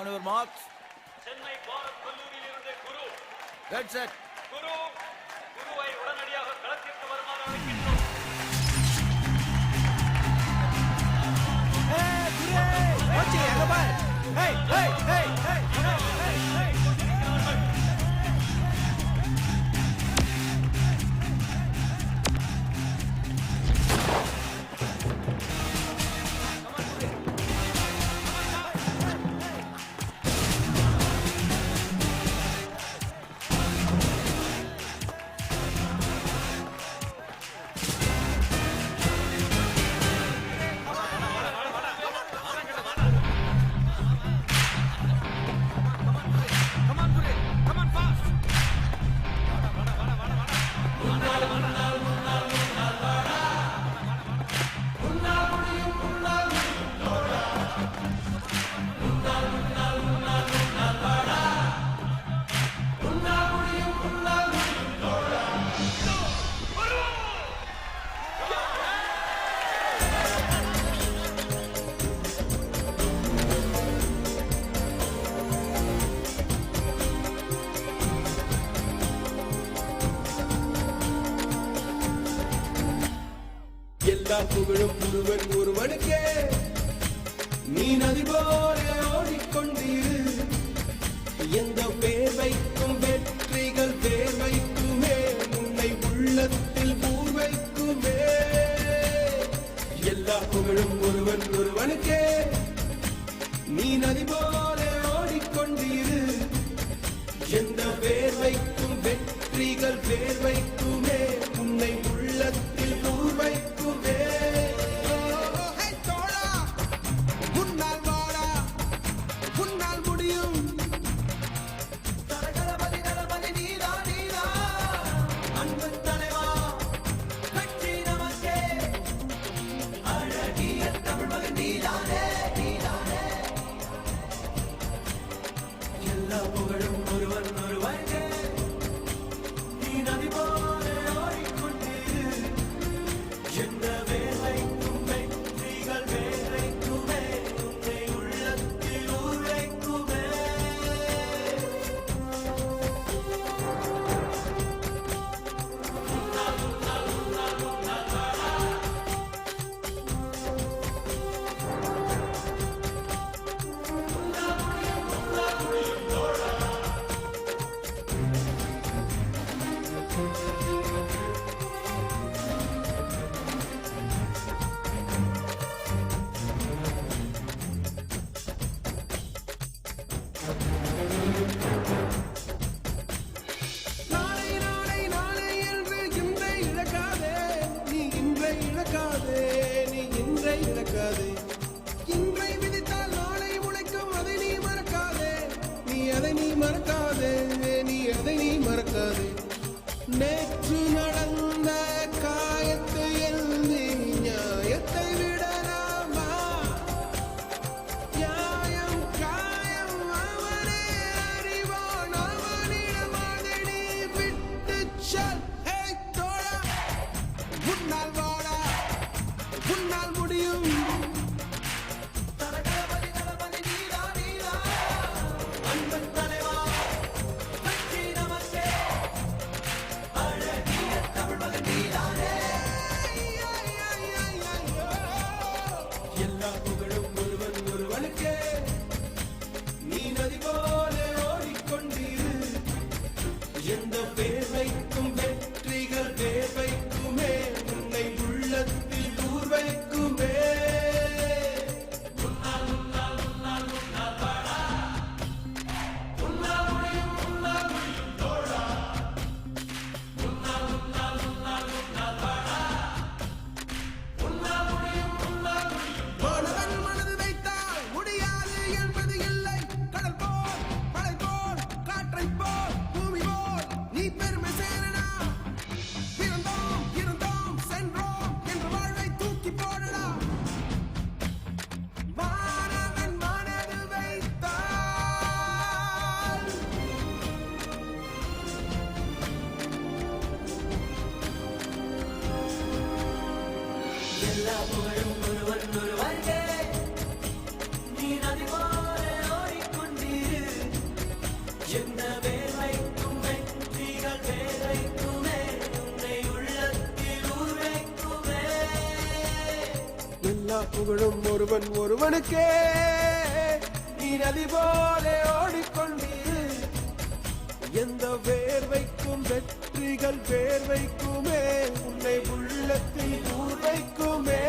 On your marks. Chennai Bharat கல்லூரியிலிருந்து Guru. Get set. குருவை உடனடியாக களத்திற்கு வருமாறு அழைக்கின்றோம். எல்லா புகழும் ஒருவன் ஒருவனுக்கே, நீ நதி போல ஓடிக்கொண்டிரு. எந்த பேர் வைக்கும் வெற்றிகள் பேர் வைக்குமே, உன்னை உள்ளத்தில் பூர் வைக்குமே. எல்லா புகழும் ஒருவன் ஒருவனுக்கே, நீ நதி போல ஓடிக்கொண்டிரு. எந்த பேர் வைக்கும் வெற்றிகள் பேர் வைக்குமே, உன்னை உள்ளத்தில் பூர் வைக்குமே. எல்லா புகழும் ஒருவன் ஒருவனுக்கே, நீ நதி போல ஓடிக்கொண்டிரு. எந்த வேலைக்கும் வெற்றிகள் வேலைக்குமே, உன்னை உள்ளத்தில் ஊர் வைக்குமே. நாளை நாளை நாளை என்று இன்றை இழக்காதே, நீ இன்றை இழக்காதே, நீ இன்றை இழக்காதே. இன்றை விதித்தால் நாளை உழைக்கும், அதை நீ மறக்காதே, நீ அதை நீ மறக்காதே, நீ அதை நீ மறக்காதே. நேற்று நடந்த காயத்தை எழுதி நியாயத்தை விடலாமா? நியாயம் காயம் அவனே அறிவான், அவனிடம் அதை நீ விட்டுச் செல். ஹே தோழா, உன்னால் வாடா, உன்னால் முடியும். தலகளபதி தளபதி நீதா நீதா, அன்பன் தலைவா, வெற்றி நமக்கே, அழகிய தமிழ் மகன் நீதானே. எல்லா புகழும் ஒருவன் ஒருவனுக்கே, நீ நதி போல ஓடிக்கொண்டிரு. எந்த பேர் வைக்கும் வெற்றிகள் பேர் வைக்குமே, உன்னை உள்ளத்தில் ஊர் வைக்குமே. மாணவன் மனது வைத்தால் முடியாது என்பது இல்லை. கடல் போல் மழை போல் காற்றை போல் பூமி போல் நீ பெருமை சேரடா. பிறந்தோம் இருந்தோம் சென்றோம் என்ற வாழ்வை தூக்கி போடடா. மாணவன் மனது வைத்தால் எல்லா புகழும் ஒருவன் ஒருவனுக்கே, நீ நதி போல ஓடிக்கொண்டிரு. புகழும் ஒருவன் ஒருவனுக்கே நீ நதி போல ஓடிக்கொண்டீரு. எந்த வேர்வைக்கும் வெற்றிகள் வேர்வைக்குமே, உன்னை உள்ளத்தில் ஊர் வைக்குமே.